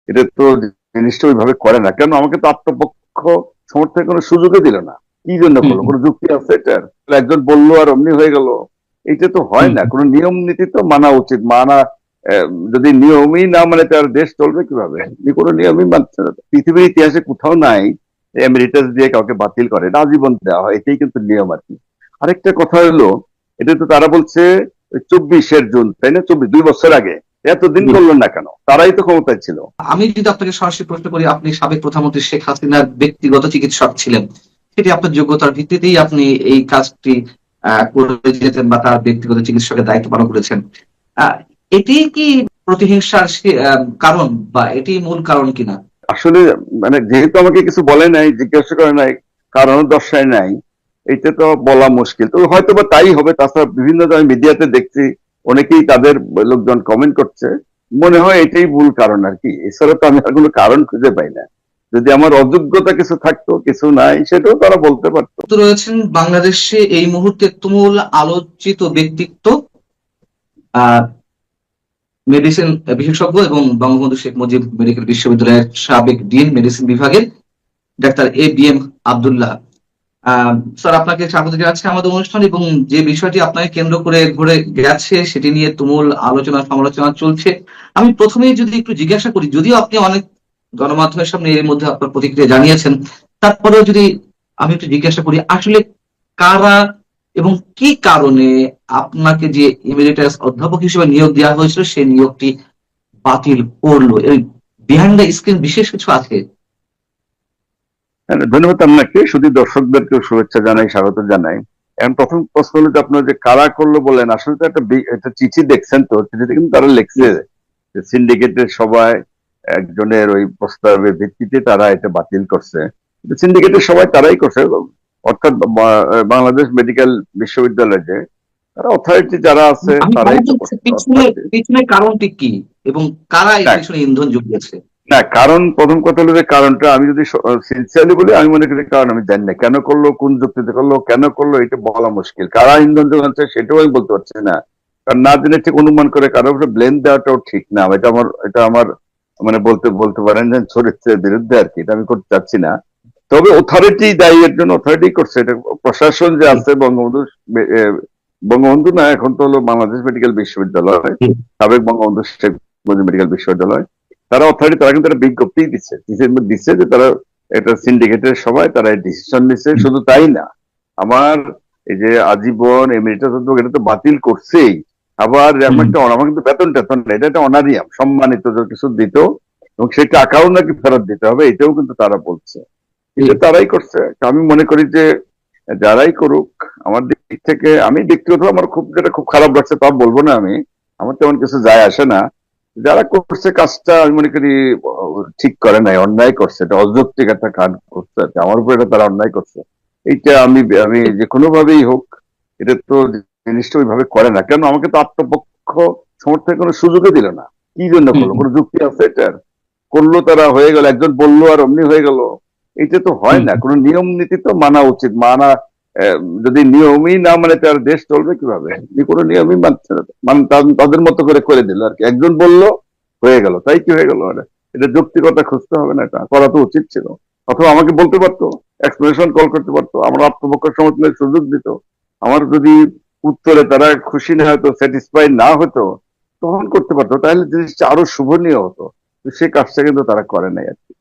এটা তো জিনিসটা ওইভাবে করে না কেন? আমাকে তো আত্মপক্ষ সমর্থনের কোনো সুযোগই দিল না। কি জন্য হুম করলো? হুম কোনো যুক্তি আছে এটার? একজন বললো আর অমনি হয়ে গেল, এটা তো হয় হুম না। হুম। কোনো নিয়ম নীতি তো মানা উচিত। যদি নিয়মই না মানে তার দেশ চলবে কিভাবে? কোনো নিয়মই মানছে না। পৃথিবীর ইতিহাসে কোথাও নাই এমেরিটাস দিয়ে কাউকে বাতিল করে, এটা আজীবন দেওয়া হয়, এটাই কিন্তু নিয়ম আর কি। আরেকটা কথা হলো, এটা তো তারা বলছে 24 জুন, তাই না? 2 বছর আগে। এতদিন জি। করলো না কেন? তারাই তো ক্ষমতায় ছিল। আমি যদি আপনাকে সরাসরি প্রশ্ন করি, আপনি সাবেক প্রধানমন্ত্রী শেখ হাসিনার ব্যক্তিগত চিকিৎসক ছিলেন, সেটি আপনার যোগ্যতার ভিত্তিতেই আপনি এই কাজটি করে যেতেন বা তার ব্যক্তিগত চিকিৎসকের দায়িত্ব পালন করেছেন। আহ, এটি কি প্রতিহিংসার কারণ, বা এটি মূল কারণ কিনা? আসলে মানে যেহেতু আমাকে কিছু বলে নাই, জিজ্ঞাসা করে নাই, কারণ দর্শায় নাই, এটা তো বলা মুশকিল। তো হয়তো বা তাই হবে। তাছাড়া বিভিন্ন আমি মিডিয়াতে দেখছি, অনেকেই তাদের লোকজন কমেন্ট করছে, মনে হয় এটাই মূল কারণ আর কি। এছাড়া তো আমি আর কোনো কারণ খুঁজে পাই না। যদি আমার অযোগ্যতা কিছু থাকতো, কিছু নাই, সেটাও তারা বলতে পারতো। তো রয়েছেন বাংলাদেশে এই মুহূর্তে তুমুল আলোচিত ব্যক্তিত্ব, আহ মেডিসিন বিশেষজ্ঞ এবং বঙ্গবন্ধু শেখ মুজিব মেডিকেল বিশ্ববিদ্যালয়ের সাবেক ডিন মেডিসিন বিভাগের doctor A B M Abdullah. Sir, আপনাকে স্বাগত জানাচ্ছি আমাদের অনুষ্ঠান, এবং যে বিষয়টি আপনাকে কেন্দ্র করে ঘুরে গেছে সেটি নিয়ে তুমুল আলোচনা সমালোচনা চলছে। আমি প্রথমেই যদি একটু জিজ্ঞাসা করি, যদিও আপনি অনেক গণমাধ্যমের সামনে এর মধ্যে আপনার প্রতিক্রিয়া জানিয়েছেন, তারপরেও যদি আমি একটু জিজ্ঞাসা করি, আসলে কারা এবং কি কারণে আপনাকে যে এমিরেটাস অধ্যাপক হিসেবে নিয়োগ দেওয়া হয়েছিল সেই নিয়োগটি বাতিল করলো? এই বিহাইন্ড দ্য স্ক্রিন বিশেষ কিছু আছে? হ্যাঁ, ধন্যবাদ আপনাকে। শুধু দর্শকদেরকে শুভেচ্ছা জানাই, স্বাগত জানাই। এখন প্রথম প্রশ্ন হলো যে আপনার যে কারা করলো বলেন, আসলে তো একটা চিঠি দেখছেন, তো চিঠিতে কিন্তু তারা লিখছে যে সিন্ডিকেটের সবাই একজনের ওই প্রস্তাবের ভিত্তিতে তারা এটা বাতিল করছে। সিন্ডিকেটের সবাই তারাই করছে, অর্থাৎ বাংলাদেশ মেডিকেল বিশ্ববিদ্যালয়ে যে তারা অথরিটি যারা আছে আমি তারাই তো বলছি, করছে পিছনে অর্থাৎ। পিছনে কারণটি কি এবং কারা এর পিছনে ইন্ধন জুগিয়েছে? না, কারণ প্রথম কথা হলো যে কারণটা আমি যদি সিনসিয়ারলি বলি, আমি মনে করি কারণ আমি জানি না কেন করলো, কোন যুক্তিতে করলো, কেন করলো, এটা বলা মুশকিল। কারা ইন্ধন যোগাচ্ছে সেটাও আমি বলতে পারছি না। কারণ না জেনে ঠিক অনুমান করে কারোর উপরে ব্লেম দেওয়াটাও ঠিক না। এটা আমার মানে বলতে বলতে পারেন যে চরিত্রের বিরুদ্ধে আর কি। এটা আমি করতে চাচ্ছি না। তবে অথরিটি দায়ী, এর জন্য অথরিটি করছে এটা। প্রশাসন যে জি, আছে বঙ্গবন্ধু, এ, বঙ্গবন্ধু না, এখন তো হলো বাংলাদেশ মেডিকেল বিশ্ববিদ্যালয়, জি, সাবেক বঙ্গবন্ধু শেখ মুজিব মেডিকেল বিশ্ববিদ্যালয়, তারা অথরিটি, তারা কিন্তু একটা বিজ্ঞপ্তি দিচ্ছে, দিচ্ছে যে তারা এটা সিন্ডিকেটের সবাই তারা ডিসিশন নিচ্ছে। শুধু তাই না, আমার এই যে আজীবন এমএরিটাস অধ্যাপক, এটা তো বাতিল করছেই। আবার এমন হুম, একটা আমার কিন্তু বেতন টেতন না, এটা একটা অনারিয়াম, সম্মানিত যে কিছু দিত, এবং সেই টাকাও নাকি ফেরত দিতে হবে, এটাও কিন্তু তারা বলছে। জি। এটা তারাই করছে। তো আমি মনে করি যে যারাই করুক, আমার দিক থেকে আমি ব্যক্তিগত আমার খুব যেটা খুব খারাপ লাগছে তা বলবো না আমি, আমার তেমন কিছু যায় আসে না। যারা করছে কাজটা আমি মনে করি ঠিক করে নাই, অন্যায় করছে, এটা অযৌক্তিক একটা কাজ করছে আর কি। আমার উপর এটা তারা অন্যায় করছে। এইটা আমি আমি যে কোনো ভাবেই হোক, এটা তো জিনিসটা ওইভাবে করে না কেন? আমাকে তো আত্মপক্ষ সমর্থনের কোনো সুযোগই দিল না। কি জন্য হুম করলো? হুম কোনো যুক্তি আছে এটার? করলো, তারা হয়ে গেল, একজন বললো আর অমনি হয়ে গেল, এটা তো হয় হুম না। হুম। কোনো নিয়ম নীতি তো মানা উচিত। যদি নিয়মই না মানে তার দেশ চলবে কিভাবে? কোনো নিয়মই মানছে না। তাদের মতো করে করে দিল আর কি। একজন বললো, হয়ে গেল, তাই কি হয়ে গেল? এটা যৌক্তিকতা খুঁজতে হবে না? এটা করা তো উচিত ছিল। অথবা আমাকে বলতে পারতো, এক্সপ্লেনেশন কল করতে পারতো, আমার আত্মপক্ষ সমর্থনের সুযোগ দিত। আমার যদি উত্তরে তারা খুশি না হতো, স্যাটিসফাইড না হতো, তখন করতে পারতো, তাহলে জিনিসটা আরো শুভনীয় হতো। তো সে কাজটা কিন্তু তারা করে নাই আর কি।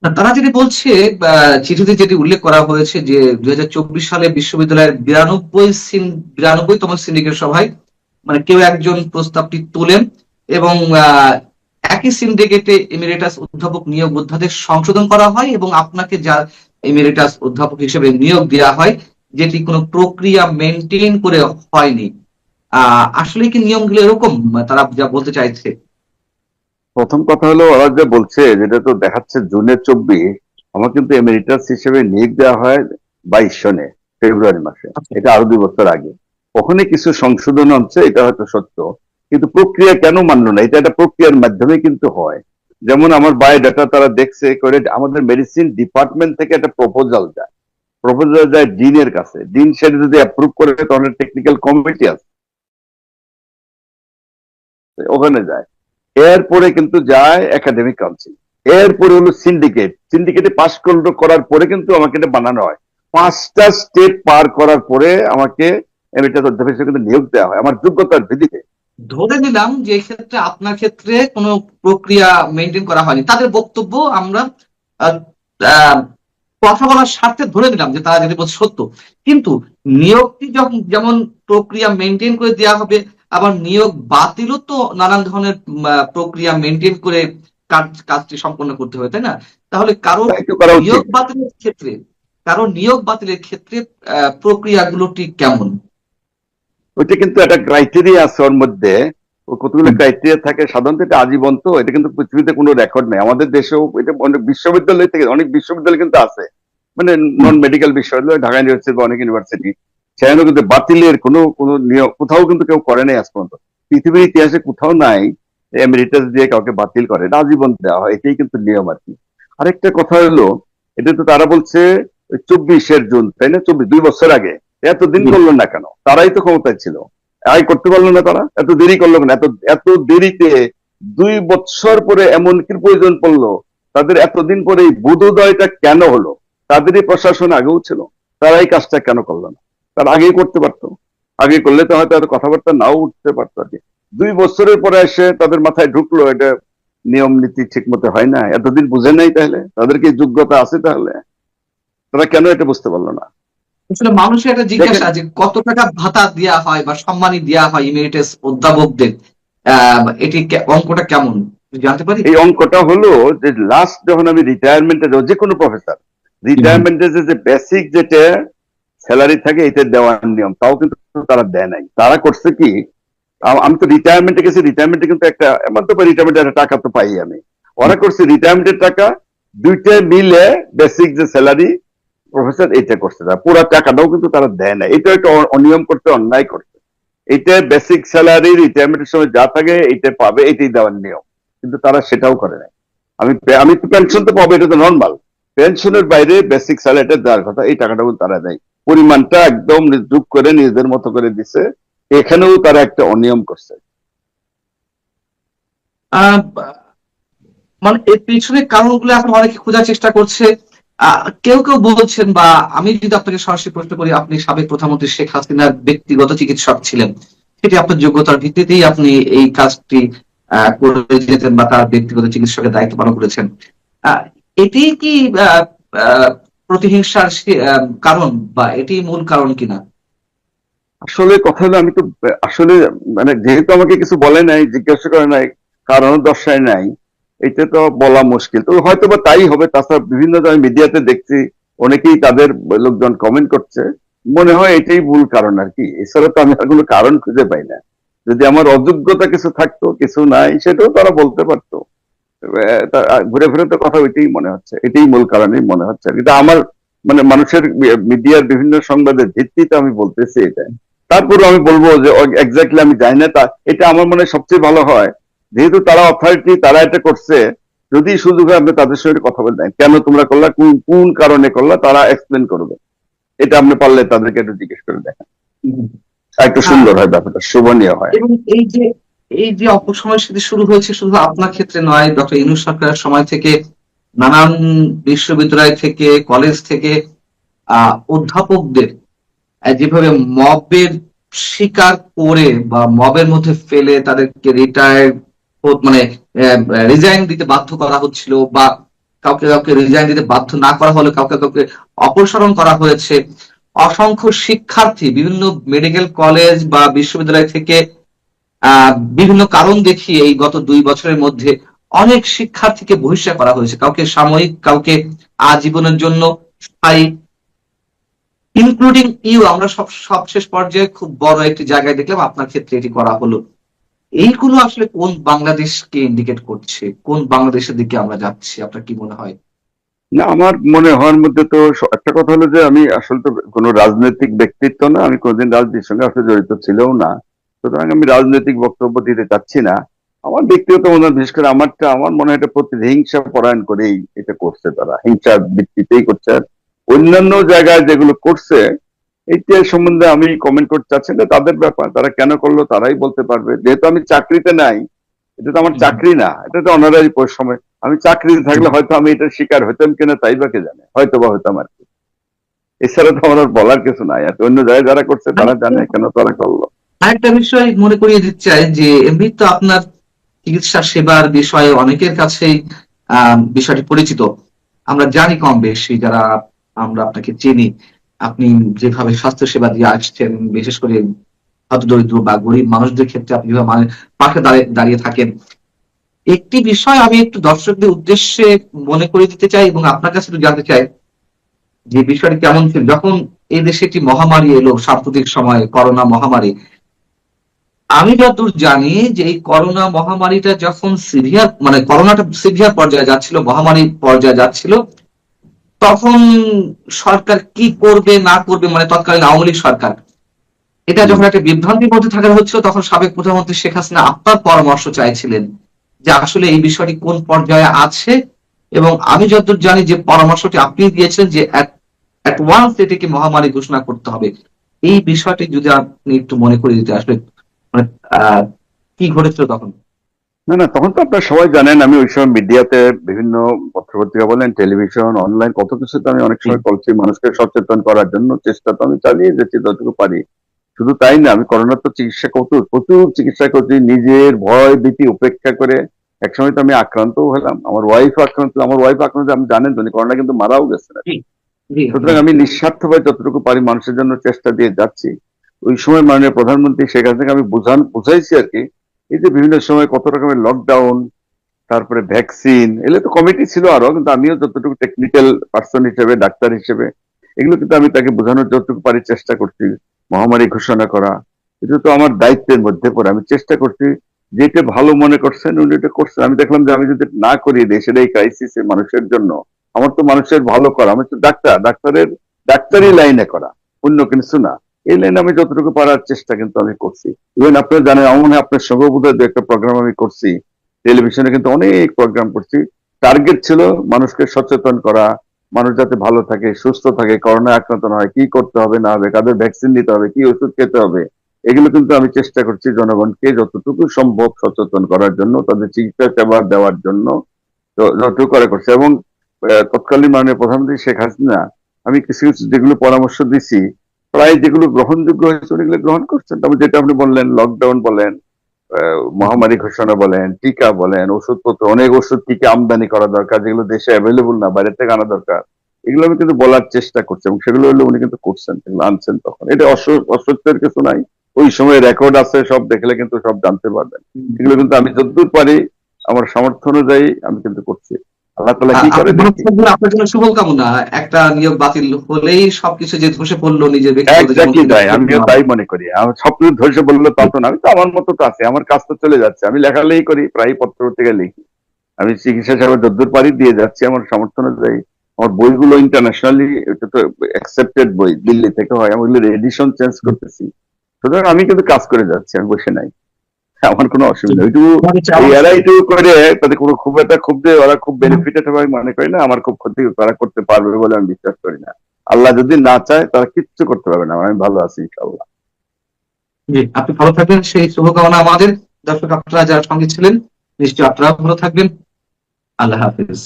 না, তারা যেটি বলছে, বা চিঠিতে যেটি উল্লেখ করা হয়েছে, যে 2024 সালে বিশ্ববিদ্যালয়ের 92তম সিন্ডিকেট সভায় মানে কেউ একজন প্রস্তাবটি তোলেন, এবং একই সিন্ডিকেটে এমিরেটাস অধ্যাপক নিয়োগ অধ্যাদেশ সংশোধন করা হয়, এবং আপনাকে যা এমিরেটাস অধ্যাপক হিসেবে নিয়োগ দেওয়া হয়, যেটি কোনো প্রক্রিয়া মেনটেন করে হয়নি। আসলে কি নিয়মগুলো এরকম, তারা যা বলতে চাইছে? প্রথম কথা হলো, ওরা যে বলছে, যেটা তো দেখাচ্ছে জুনের 24, আমার কিন্তু এমেরিটাস হিসেবে নিয়োগ দেওয়া হয় 22 সনে, ফেব্রুয়ারি মাসে। আচ্ছা। এটা আরো 2 বছর আগে। ওখানে কিছু সংশোধন হচ্ছে, এটা হয়তো সত্য। কিন্তু প্রক্রিয়া কেন মানলো না? এটা একটা প্রক্রিয়ার মাধ্যমে কিন্তু হয়। যেমন আমার বায়োডাটা তারা দেখছে করে, আমাদের মেডিসিন ডিপার্টমেন্ট থেকে একটা প্রপোজাল যায়, প্রপোজাল যায় ডিনের কাছে। ডিন সেটা যদি অ্যাপ্রুভ করে, তাহলে টেকনিক্যাল কমিটি আছে, ওখানে যায়। এরপরে কিন্তু যায় একাডেমিক কাউন্সিল, এরপরে হলো সিন্ডিকেটে পাশ করার পরে কিন্তু আমাকে এটা বানানো হয়। 5টা স্টেপ পার করার পরে আমাকে এমিটাস অধ্যাপক হিসেবে কিন্তু নিয়োগ দেওয়া হয় আমার যোগ্যতার ভিত্তিতে। ধরে নিলাম যে এই ক্ষেত্রে আপনার ক্ষেত্রে কোনো প্রক্রিয়া মেনটেন করা হয়নি, তাদের বক্তব্য আমরা আহ, আহ, কথা বলার স্বার্থে ধরে নিলাম যে তারা যদি বলছে সত্য, কিন্তু নিয়োগটি যখন যেমন প্রক্রিয়া মেনটেন করে দেওয়া হবে, আবার নিয়োগ বাতিলও তো নানান ধরনের প্রক্রিয়া মেনটেন করে কাজটি সম্পন্ন করতে হবে, তাই না? তাহলে তাই তো করা উচিত। কারো নিয়োগ বাতিলের ক্ষেত্রে প্রক্রিয়াগুলো ঠিক কেমন? ওইটা কিন্তু একটা ক্রাইটেরিয়া আছে ওর মধ্যে, ও কতগুলো হুম, ক্রাইটেরিয়া থাকে, সাধারণত এটা আজীবন, তো এটা কিন্তু পৃথিবীতে কোনো রেকর্ড নেই, আমাদের দেশেও এটা অনেক বিশ্ববিদ্যালয় থেকে, অনেক বিশ্ববিদ্যালয় কিন্তু আছে, মানে হুম। নন মেডিকেল বিশ্ববিদ্যালয়, ঢাকা ইউনিভার্সিটি বা অনেক ইউনিভার্সিটি, সেখানেও কিন্তু বাতিলের কোনো নিয়ম কোথাও কিন্তু কেউ করে নাই আজ পর্যন্ত, পৃথিবীর ইতিহাসে কোথাও নাই এমেরিটাস দিয়ে কাউকে বাতিল করে, এটা আজীবন দেওয়া হয়, এটাই কিন্তু নিয়ম আর কি। আরেকটা কথা হলো, এটা তো তারা বলছে 24 জুন, তাই না, 2 বছর আগে, এতদিন জি। করলো না কেন? তারাই তো ক্ষমতায় ছিল, আয় করতে পারলো না তারা, এত দেরি করলো কেন? এত এত দেরিতে 2 বছর পরে এমন কি প্রয়োজন পড়লো, তাদের এতদিন পরে এই বোধোদয়টা কেন হলো? তাদেরই প্রশাসন আগেও ছিল, তারা এই কাজটা কেন করলো না? তারা আগেই করতে পারতো, আগে করলে তো হয়তো এত কথাবার্তা নাও উঠতে পারতো আর কি। 2 বছরের পরে এসে তাদের মাথায় ঢুকলো এটা নিয়ম নীতি ঠিক মতো হয় না, এতদিন বুঝে নাই, তাহলে তাদের কি যোগ্যতা আছে? তাহলে তারা কেন এটা বুঝতে পারলো না? আসলে মানুষের একটা দেখেন, জিজ্ঞাসা যে কত টাকা ভাতা দেওয়া হয় বা সম্মানী দেওয়া হয় ইমেরিটাস অধ্যাপকদের, এটি অঙ্কটা কেমন জানতে পারি? এই অঙ্কটা হলো যে লাস্ট যখন আমি রিটায়ারমেন্টে, যে কোনো প্রফেসর হুম, রিটায়ারমেন্টের যে বেসিক যেটা স্যালারি থাকে এটা দেওয়ার নিয়ম, তাও কিন্তু তারা দেয় নাই। তারা করছে কি, আমি তো রিটায়ারমেন্টে গেছি, রিটায়ারমেন্টে কিন্তু একটা এমন তো রিটায়ারমেন্টের একটা টাকা তো পাই আমি, ওরা করছে রিটায়ারমেন্টের টাকা দুইটা মিলে বেসিক যে স্যালারি প্রফেসর এটা করছে, তারা পুরো টাকাটাও কিন্তু তারা দেয় না, এটা একটা অনিয়ম করতে, অন্যায় করছে। এটা বেসিক স্যালারি রিটায়ারমেন্টের সময় যা থাকে এটা পাবে, এটাই দেওয়ার নিয়ম, কিন্তু তারা সেটাও করে নাই। আমি আমি তো পেনশন তো পাবো, এটা তো নর্মাল, পেনশনের বাইরে বেসিক স্যালারিটা দেওয়ার কথা, এই টাকাটাও তারা দেয়, পরিমাণটা একদম যোগ করে নিজেদের মতো করে দিছে, এখানেও তারা একটা অনিয়ম করছে। আহ, মানে এর পিছনে কারণগুলো এখন অনেকে খোঁজার চেষ্টা করছে। কেউ কেউ বলছেন, বা আমি যদি আপনাকে সরাসরি প্রশ্ন করি, আপনি সাবেক প্রধানমন্ত্রী শেখ হাসিনার ব্যক্তিগত চিকিৎসক ছিলেন, সেটি আপনার যোগ্যতার ভিত্তিতেই আপনি এই কাজটি করে যেতেন বা তার ব্যক্তিগত চিকিৎসকের দায়িত্ব পালন করেছেন। আহ, এটি কি আহ, আহ, প্রতিহিংসার কারণ, বা এটি মূল কারণ কিনা? আসলে কথা হলো, আমি তো আসলে মানে যেহেতু আমাকে কিছু বলে নাই, জিজ্ঞাসা করে নাই, কারণ দর্শায় নাই, এটা তো বলা মুশকিল, তো হয়তো বা তাই হবে। তাছাড়া বিভিন্ন মিডিয়াতে দেখছি অনেকেই তাদের লোকজন কমেন্ট করছে, মনে হয় এটাই ভুল কারণ আর কি, এছাড়া তো আমি আর কোনো কারণ খুঁজে পাই না। যদি আমার অযোগ্যতা কিছু থাকতো, কিছু নাই, সেটাও তারা বলতে পারতো। ঘুরে ফিরে তো কথা ওইটাই মনে হচ্ছে, এটাই মূল কারণেই মনে হচ্ছে, কিন্তু আমার মানে মানুষের মিডিয়ার বিভিন্ন সংবাদের ভিত্তিতে আমি বলতেছি এটা। তারপরে আমি বলবো যে এক্স্যাক্টলি আমি জানি না, তা এটা আমার মনে হয় সবচেয়ে ভালো হয়, যেহেতু তারা অথরিটি, তারা এটা করছে, যদি সুযোগ হয় আপনি তাদের সঙ্গে কথা বলতেন, কেন তোমরা করলা, কোন কোন কারণে করলা, তারা এক্সপ্লেন করবে, এটা আপনি পারলে তাদেরকে একটু জিজ্ঞেস করে দেখেন, হুম। একটু আহ, সুন্দর হয়, ব্যাপারটা শোভনীয় হয়। এবং এই যে অপসংস্কৃতি শুরু হয়েছে শুধু আপনার ক্ষেত্রে নয়, ডক্টর ইউনূস সরকারের সময় থেকে নানান বিশ্ববিদ্যালয় থেকে, কলেজ থেকে অধ্যাপকদের যেভাবে মবের শিকার করে বা মবের মধ্যে ফেলে তাদেরকে মানে রিজাইন দিতে বাধ্য করা হচ্ছিল, বা কাউকে কাউকে রিজাইন দিতে বাধ্য না করা হলে কাউকে কাউকে অপসারণ করা হয়েছে। অসংখ্য শিক্ষার্থী বিভিন্ন মেডিকেল কলেজ বা বিশ্ববিদ্যালয় থেকে বিভিন্ন কারণ দেখিয়ে এই গত 2 বছরের মধ্যে অনেক শিক্ষার্থীকে বহিষ্কার করা হয়েছে, কাউকে সাময়িক, কাউকে আজীবনের জন্য স্থায়ী, ইনক্লুডিং ইউ। আমরা সবশেষ পর্যায়ে খুব বড় একটি জায়গায় দেখলাম আপনার ক্ষেত্রে এটি করা হলো। এইগুলো আসলে কোন বাংলাদেশকে ইন্ডিকেট করছে, কোন বাংলাদেশের দিকে আমরা যাচ্ছি, আপনার কি মনে হয়? না, আমার মনে হওয়ার মধ্যে তো একটা কথা হলো যে আমি আসলে তো কোনো রাজনৈতিক ব্যক্তিত্ব না, আমি কোনোদিন রাজনীতির সঙ্গে আসলে জড়িত ছিলও না, সুতরাং আমি রাজনৈতিক বক্তব্য দিতে চাচ্ছি না। আমার ব্যক্তিগত মনে হয়, বিশেষ করে আমার মনে হয় এটা প্রতিহিংসা পরায়ণ করেই এটা করছে, তারা হিংসার ভিত্তিতেই করছে। আর অন্যান্য জায়গায় যেগুলো করছে, এইটা সম্বন্ধে আমি কমেন্ট করতে চাচ্ছি না, তাদের ব্যাপার, তারা কেন করলো তারাই বলতে পারবে, যেহেতু আমি চাকরিতে নাই, এটা তো আমার চাকরি না, এটা তো অনারারি সময়। আমি চাকরিতে থাকলে হয়তো আমি এটার শিকার হইতাম কিনা তাই বা কে জানে, হয়তো বা হইতাম আর কি। এছাড়া তো আমার আর বলার কিছু নাই। আর অন্য জায়গায় যারা করছে তারা জানে কেন তারা করলো। আরেকটা বিষয় মনে করিয়ে দিতে চাই যে এমনি তো আপনার চিকিৎসা সেবার বিষয়ে অনেকের কাছেই বিষয়টি পরিচিত। আমরা জানি কম বেশি যারা আমরা আপনাকে চিনি, আপনি যেভাবে স্বাস্থ্য সেবা দিয়ে আসছেন, বিশেষ করে হত দরিদ্র বা গরিব মানুষদের ক্ষেত্রে আপনি যেভাবে পাশে দাঁড়িয়ে থাকেন। একটি বিষয় আমি একটু দর্শকদের উদ্দেশ্যে মনে করে দিতে চাই এবং আপনার কাছে একটু জানতে চাই যে বিষয়টি কেমন ছিল যখন এই দেশে একটি মহামারী এলো সাম্প্রতিক সময়ে, করোনা মহামারী। আমি যতদূর জানি যে এই করোনা মহামারীটা যখন সিভিয়ার, মানে করোনাটা সিভিয়ার পর্যায়ে যাচ্ছিল, মহামারী পর্যায়ে যাচ্ছিল, তখন সরকার কি করবে না করবে, মানে তৎকালীন আওয়ামী লীগ সরকার, এটা যখন একটা বিভ্রান্তির মধ্যে থাকা হচ্ছিল, তখন সাবেক প্রধানমন্ত্রী শেখ হাসিনা আপনার পরামর্শ চাইছিলেন যে আসলে এই বিষয়টি কোন পর্যায়ে আছে। এবং আমি যতদূর জানি যে পরামর্শটি আপনি দিয়েছেন যে অ্যাট ওয়ান্স এটিকে মহামারী ঘোষণা করতে হবে। এই বিষয়টি যদি আপনি একটু মনে করে দিতে, আসলে মানে কি ঘটেছিল তখন? না না, তখন তো আপনারা সবাই জানেন আমি ওই সময় মিডিয়াতে বিভিন্ন পত্রপত্রিকা বলেন, টেলিভিশন, অনলাইন, কত কিছুতে আমি অনেক সময় করছি মানুষকে সচেতন করার জন্য। চেষ্টা তো আমি চালিয়ে যাচ্ছি যতটুকু পারি। শুধু তাই না, আমি করোনার তো চিকিৎসা প্রচুর প্রচুর চিকিৎসা করছি নিজের ভয় ভীতি উপেক্ষা করে। একসময় তো আমি আক্রান্তও হলাম, আমার ওয়াইফ আক্রান্ত, আমার ওয়াইফ আক্রান্ত, আপনি জানেন তো করোনা কিন্তু মারাও গেছে না। জি, জি, সুতরাং আমি নিঃস্বার্থভাবে যতটুকু পারি মানুষের জন্য চেষ্টা দিয়ে যাচ্ছি। ওই সময় মাননীয় প্রধানমন্ত্রী শেখ হাসিনাকে আমি বুঝাইছি আর কি। এই যে বিভিন্ন সময় কত রকমের লকডাউন, তারপরে ভ্যাকসিন, এগুলো তো কমিটি ছিল আরো, কিন্তু আমিও যতটুকু টেকনিক্যাল পার্সন হিসেবে, ডাক্তার হিসেবে, এগুলো কিন্তু আমি তাকে বোঝানোর যতটুকু পারি চেষ্টা করছি। মহামারী ঘোষণা করা, এটা তো আমার দায়িত্বের মধ্যে পড়ে। আমি চেষ্টা করছি, যেটা ভালো মনে করছেন উনি এটা করছেন। আমি দেখলাম যে আমি যদি না করি দেশের এই ক্রাইসিসে মানুষের জন্য, আমার তো মানুষের ভালো করা, আমি তো ডাক্তার, ডাক্তারি লাইনে করা, অন্য কিছু না। এই লাইনে আমি যতটুকু পারার চেষ্টা কিন্তু আমি করছি। ইভেন আপনারা জানেন, আমার মনে হয় আপনার সঙ্গে বোধহয় দু একটা প্রোগ্রাম আমি করছি টেলিভিশনে, কিন্তু অনেক প্রোগ্রাম করছি। টার্গেট ছিল মানুষকে সচেতন করা, মানুষ যাতে ভালো থাকে, সুস্থ থাকে, করোনা আক্রান্ত না হয়, কি করতে হবে না হবে, কাদের ভ্যাকসিন নিতে হবে, কি ওষুধ খেতে হবে, এগুলো কিন্তু আমি চেষ্টা করছি জনগণকে যতটুকু সম্ভব সচেতন করার জন্য, তাদের চিকিৎসা সেবা দেওয়ার জন্য যতটুকু করে করছে। এবং তৎকালীন মাননীয় প্রধানমন্ত্রী শেখ হাসিনা, আমি কিছু কিছু যেগুলো পরামর্শ দিছি, প্রায় যেগুলো গ্রহণযোগ্য হয়েছে উনি গ্রহণ করছেন। তবে যেটা আপনি বললেন লকডাউন বলেন, মহামারী ঘোষণা বলেন, টিকা বলেন, ওষুধপত্র, অনেক ওষুধ টিকা আমদানি করা দরকার যেগুলো দেশে অ্যাভেলেবল না, বাইরে থেকে আনা দরকার, এগুলো আমি কিন্তু বলার চেষ্টা করছি এবং সেগুলো হলো উনি কিন্তু করছেন, এগুলো আনছেন। তখন এটা অসত্যের কিছু নাই, ওই সময় রেকর্ড আছে, সব দেখলে কিন্তু সব জানতে পারবেন। এগুলো কিন্তু আমি যতদূর পারি আমার সামর্থ্য অনুযায়ী আমি কিন্তু করছি। আল্লাহ তালা কি করে দেখি। আপনার জন্য শুভকামনা। একটা নিয়োগ বাতিল হলেই সবকিছু যে ধসে পড়লো নিজের ব্যক্তিগত জীবন একজাক্টলি থেকে, তাই, আমিও তাই মনে করি। আমার স্বপ্ন ধসে বললো তা তো না, আমি তো আমার মতো তো আছে, আমার কাজ তো চলে যাচ্ছে, আমি লেখালেখি করি, প্রায় পত্র পত্রিকা লিখি, আমি চিকিৎসা সেবা যদ্দূর পারি দিয়ে যাচ্ছি আমার সামর্থ্য অনুযায়ী। আমার বইগুলো ইন্টারন্যাশনালি, এটা তো অ্যাকসেপ্টেড বই, দিল্লি থেকে হয়, আমি ওগুলোর এডিশন চেঞ্জ করতেছি। সুতরাং আমি কিন্তু কাজ করে যাচ্ছি, আমি বসে নাই, আমার কোনো অসুবিধা। ওইটুকু এরা এইটুকু করে তাদের কোনো খুব একটা, খুব যে ওরা খুব বেনিফিটেড হবে আমি মনে করি না, আমার খুব ক্ষতি তারা করতে পারবে বলে আমি বিশ্বাস করি না। আল্লাহ যদি না চায় তারা কিচ্ছু করতে পারবে না, আমি ভালো আছি ইনশাআল্লাহ। জি, আপনি ভালো থাকবেন সেই শুভকামনা আমাদের। দর্শক আপনারা যারা সঙ্গে ছিলেন, নিশ্চয়ই আপনারা ভালো থাকবেন। আল্লাহ হাফিজ।